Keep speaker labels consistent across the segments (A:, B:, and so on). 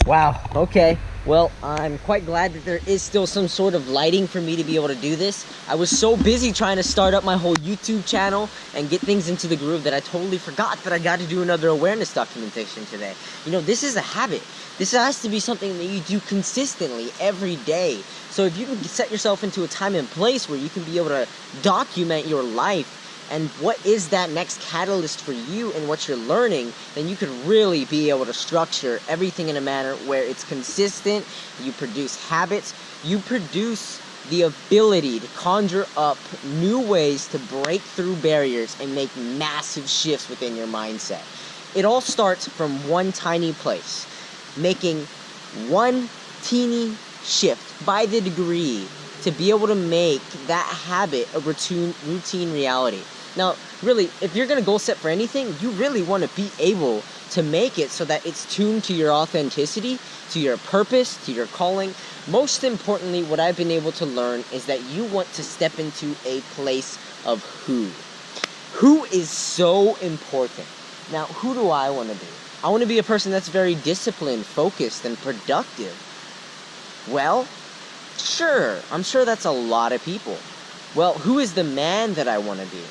A: Wow, okay. Well, I'm quite glad that there is still some sort of lighting for me to be able to do this. I was so busy trying to start up my whole YouTube channel and get things into the groove that I totally forgot that I got to do another awareness documentation today. You know, this is a habit. This has to be something that you do consistently every day. So if you can set yourself into a time and place where you can be able to document your life and what is that next catalyst for you and what you're learning, then you could really be able to structure everything in a manner where it's consistent. You produce habits. You produce the ability to conjure up new ways to break through barriers and make massive shifts within your mindset. It all starts from one tiny place, making one teeny shift by the degree to be able to make that habit a routine reality. Now, really, if you're going to goal set for anything, you really want to be able to make it so that it's tuned to your authenticity, to your purpose, to your calling. Most importantly, what I've been able to learn is that you want to step into a place of who. Who is so important. Now, who do I want to be? I want to be a person that's very disciplined, focused, and productive. Well, sure, I'm sure that's a lot of people. Well, who is the man that I want to be?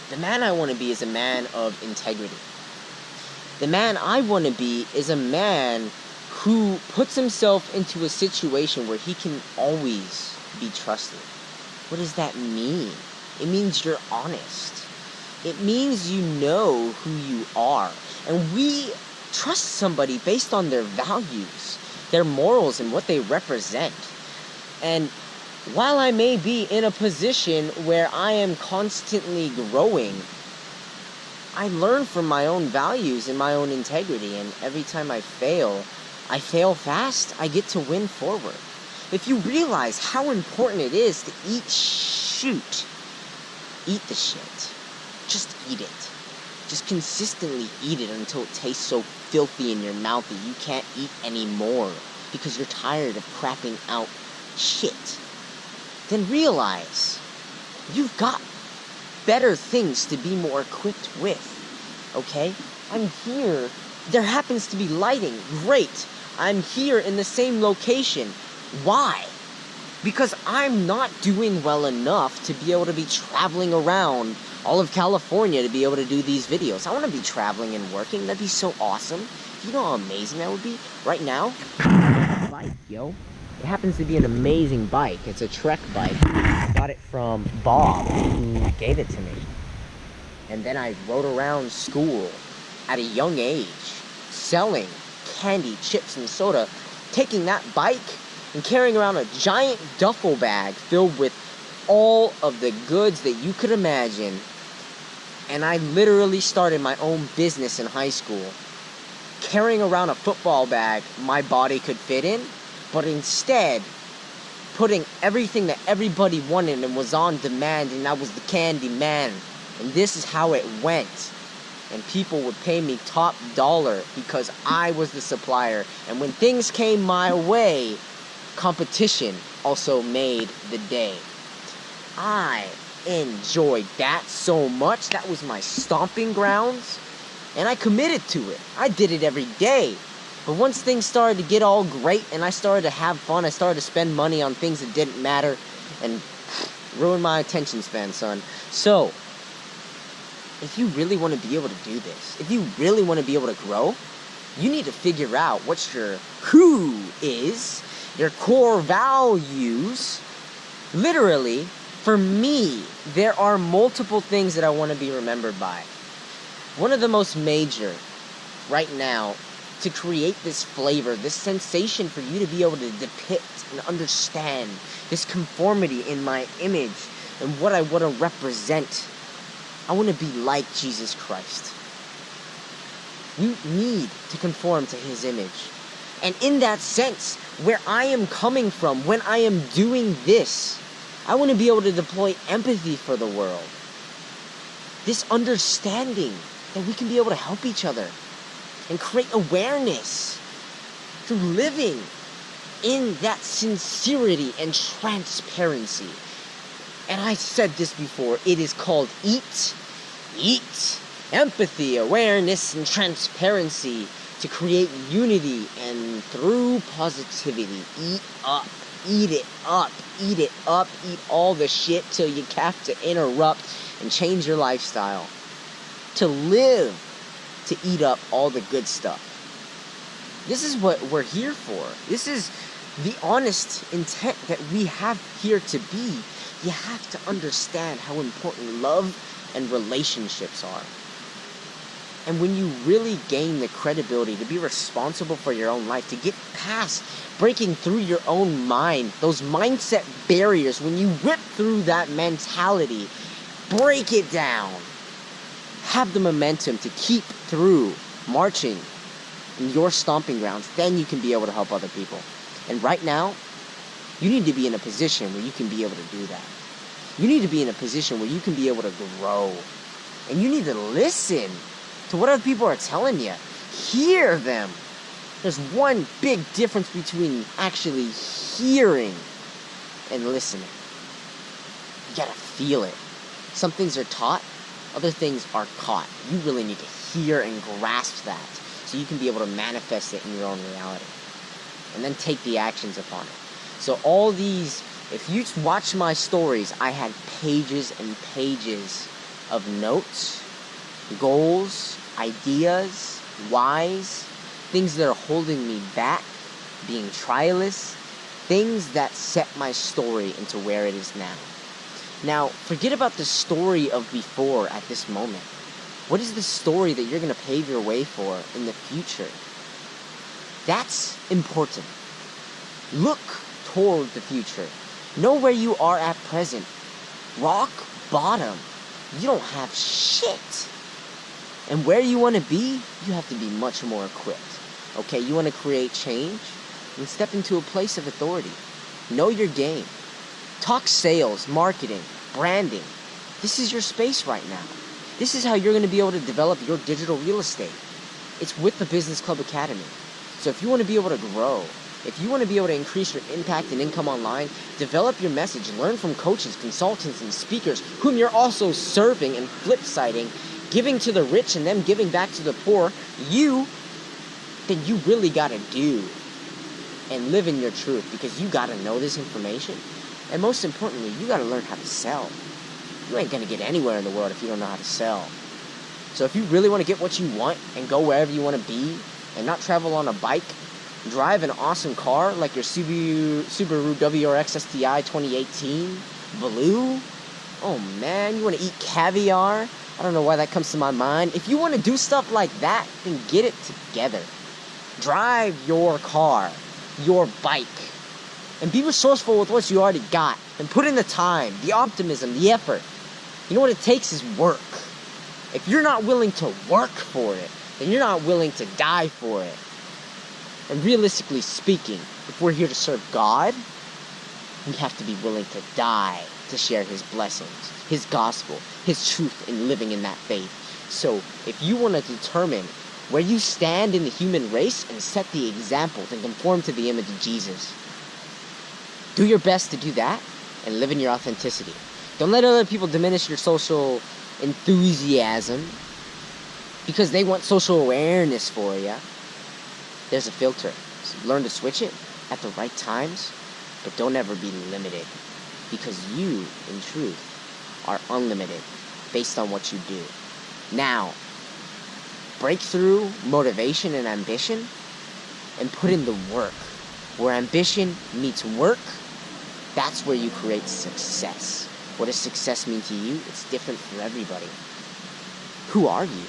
A: The man I want to be is a man of integrity. The man I want to be is a man who puts himself into a situation where he can always be trusted. What does that mean? It means you're honest. It means you know who you are. And we trust somebody based on their values, their morals, and what they represent. And while I may be in a position where I am constantly growing, I learn from my own values and my own integrity, and every time I fail fast, I get to win forward. If you realize how important it is to eat the shit. Just eat it. Just consistently eat it until it tastes so filthy in your mouth that you can't eat anymore because you're tired of crapping out shit. Then realize you've got better things to be more equipped with, okay? I'm here. There happens to be lighting. Great. I'm here in the same location. Why? Because I'm not doing well enough to be able to be traveling around all of California to be able to do these videos. I want to be traveling and working. That'd be so awesome. You know how amazing that would be? Right now, bike, yo. It happens to be an amazing bike. It's a Trek bike. I got it from Bob, who gave it to me. And then I rode around school at a young age, selling candy, chips, and soda, taking that bike and carrying around a giant duffel bag filled with all of the goods that you could imagine. And I literally started my own business in high school, carrying around a football bag my body could fit in, but instead putting everything that everybody wanted and was on demand, and I was the candy man. And this is how it went. And people would pay me top dollar because I was the supplier. And when things came my way, competition also made the day. I enjoyed that so much. That was my stomping grounds. And I committed to it. I did it every day. But once things started to get all great and I started to have fun, I started to spend money on things that didn't matter and ruin my attention span, son. So, if you really want to be able to do this, if you really want to be able to grow, you need to figure out what your who is, your core values. Literally, for me, there are multiple things that I want to be remembered by. One of the most major right now, to create this flavor, this sensation for you to be able to depict and understand this conformity in my image and what I want to represent. I want to be like Jesus Christ. You need to conform to his image. And in that sense, where I am coming from, when I am doing this, I want to be able to deploy empathy for the world. This understanding that we can be able to help each other and create awareness through living in that sincerity and transparency. And I said this before, it is called EAT. Empathy, awareness, and transparency to create unity, and through positivity, eat up, eat it up, eat it up, eat all the shit till you have to interrupt and change your lifestyle. To live, to eat up all the good stuff. This is what we're here for. This is the honest intent that we have here to be. You have to understand how important love and relationships are. And when you really gain the credibility to be responsible for your own life, to get past breaking through your own mind, those mindset barriers, when you rip through that mentality, break it down, have the momentum to keep through marching in your stomping grounds, then you can be able to help other people. And right now, you need to be in a position where you can be able to do that. You need to be in a position where you can be able to grow. And you need to listen to what other people are telling you. Hear them. There's one big difference between actually hearing and listening. You gotta feel it. Some things are taught, other things are caught. You really need to hear and grasp that so you can be able to manifest it in your own reality. And then take the actions upon it. So all these, if you watch my stories, I had pages and pages of notes, goals, ideas, whys, things that are holding me back, being trialists, things that set my story into where it is now. Now, forget about the story of before at this moment. What is the story that you're going to pave your way for in the future? That's important. Look toward the future. Know where you are at present. Rock bottom. You don't have shit. And where you want to be, you have to be much more equipped. Okay, you want to create change? Then step into a place of authority. Know your game. Talk sales, marketing, branding. This is your space right now. This is how you're going to be able to develop your digital real estate. It's with the Business Club Academy. So if you want to be able to grow, if you want to be able to increase your impact and income online, develop your message, learn from coaches, consultants, and speakers whom you're also serving and flip-siding, giving to the rich and them giving back to the poor, then you really got to do and live in your truth, because you got to know this information. And most importantly, you got to learn how to sell. You ain't going to get anywhere in the world if you don't know how to sell. So if you really want to get what you want and go wherever you want to be and not travel on a bike, drive an awesome car like your Subaru WRX STI 2018 Blue. Oh man, you want to eat caviar? I don't know why that comes to my mind. If you want to do stuff like that, then get it together. Drive your car, your bike, and be resourceful with what you already got. And put in the time, the optimism, the effort. You know what it takes is work. If you're not willing to work for it, then you're not willing to die for it. And realistically speaking, if we're here to serve God, we have to be willing to die to share His blessings, His gospel, His truth in living in that faith. So if you want to determine where you stand in the human race and set the example and conform to the image of Jesus, do your best to do that and live in your authenticity. Don't let other people diminish your social enthusiasm because they want social awareness for you. There's a filter. So learn to switch it at the right times, but don't ever be limited, because you, in truth, are unlimited based on what you do. Now, break through motivation and ambition and put in the work. Where ambition meets work, that's where you create success. What does success mean to you? It's different for everybody. Who are you?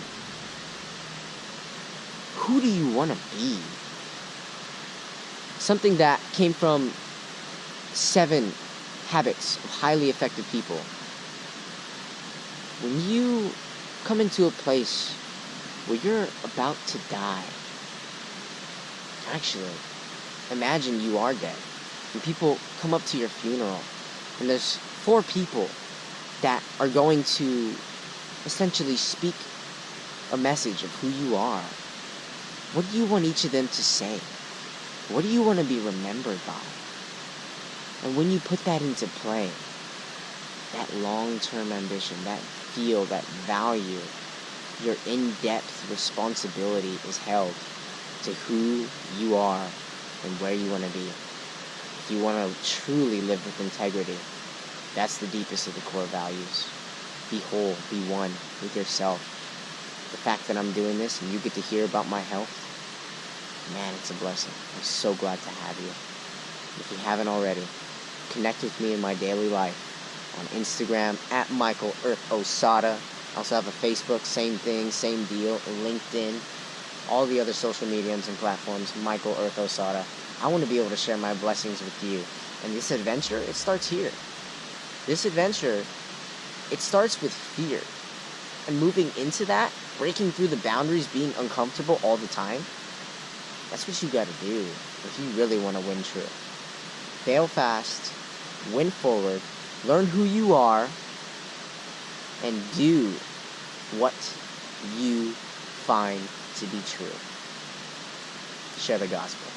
A: Who do you want to be? Something that came from 7 Habits of Highly Effective People. When you come into a place where you're about to die, actually, imagine you are dead, and people come up to your funeral, and there's 4 people that are going to essentially speak a message of who you are. What do you want each of them to say? What do you want to be remembered by? And when you put that into play, that long-term ambition, that feel, that value, your in-depth responsibility is held. to who you are and where you want to be. If you want to truly live with integrity, that's the deepest of the core values. Be whole, be one with yourself. The fact that I'm doing this and you get to hear about my health, man, it's a blessing. I'm so glad to have you. If you haven't already, connect with me in my daily life on Instagram at Michael Earth Osada. I also have a Facebook, same thing, same deal, LinkedIn, all the other social mediums and platforms, Michael Earth Osada. I want to be able to share my blessings with you. And this adventure, it starts here. This adventure, it starts with fear. And moving into that, breaking through the boundaries, being uncomfortable all the time, that's what you got to do if you really want to win true. Fail fast, win forward, learn who you are, and do what you find to be true. Share the gospel.